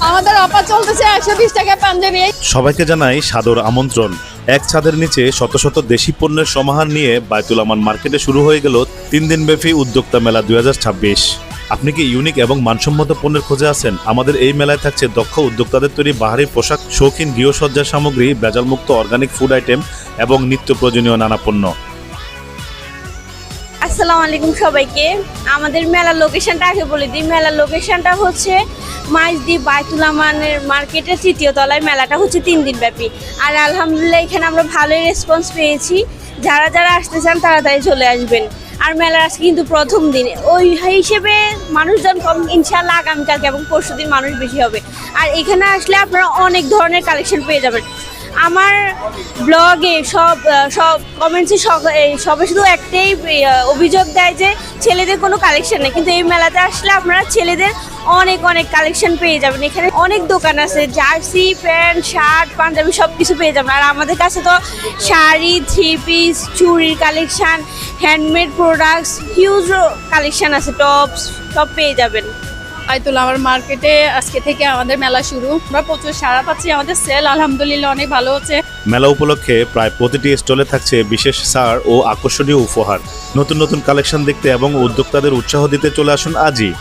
আমাদের অফার চলতেছে 120 টাকা পাঞ্জাবি। সবাইকে জানাই সাদর আমন্ত্রণ। এক ছাদের নিচে শত শত দেশি পণ্যের সমাহার নিয়ে বায়তুল আমান মার্কেটে শুরু হয়ে গেল 3 দিনব্যাপী উদ্যোক্তা মেলা 2026। আপনি কি ইউনিক এবং মানসম্মত পণ্যের খোঁজে আছেন? আমাদের এই মেলায় থাকছে দক্ষ উদ্যোক্তাদের তৈরি বাহারি পোশাক, শৌখিন গৃহসজ্জার সামগ্রী, ভেজালমুক্ত অর্গানিক ফুড আইটেম এবং নিত্য প্রয়োজনীয় নানা পণ্য। আসসালামু আলাইকুম সবাইকে। আমাদের মেলার লোকেশনটা আগে বলে দিই। মেলার লোকেশনটা হচ্ছে মাইজদি বায়তুল আমানের মার্কেটের 3য় তলায়। মেলাটা হচ্ছে 3 দিন ব্যাপী। আর আলহামদুলিল্লাহ এখানে আমরা ভালোই রেসপন্স পেয়েছি। যারা যারা আসতে চান তাড়াতাড়ি চলে আসবেন। আর মেলার আজকে কিন্তু প্রথম দিন, ওই হিসেবে মানুষজন কম। ইনশাআল্লাহ আগামীকালকে এবং পরশুদিন মানুষ বেশি হবে। আর এখানে আসলে আপনারা অনেক ধরনের কালেকশন পেয়ে যাবেন। আমার ব্লগে সব কমেন্টসে সবাই শুধু একটাই অভিযোগ দেয় যে ছেলেদের কোনো কালেকশন নেই, কিন্তু এই মেলাতে আসলে আপনারা ছেলেদের অনেক অনেক কালেকশন পেয়ে যাবেন। এখানে অনেক দোকান আছে, জার্সি, প্যান্ট, শার্ট, পাঞ্জাবি সব কিছু পেয়ে যাবেন। আর আমাদের কাছে তো শাড়ি, 3 পিস, চুড়ির collection, handmade products, huge collection আছে, টপস সব পেয়ে যাবেন। বায়তুল আমান মার্কেটে আজকে থেকে আমাদের মেলা শুরু। আমরা প্রচুর সাড়া পাচ্ছি, আমাদের সেল আলহামদুলিল্লাহ অনেক ভালো হচ্ছে। মেলা উপলক্ষে প্রায় প্রতিটি স্টলে থাকছে বিশেষ ছাড় ও আকর্ষণীয় উপহার। নতুন নতুন কালেকশন দেখতে এবং উদ্যোক্তাদের উৎসাহ দিতে চলে আসুন আজই।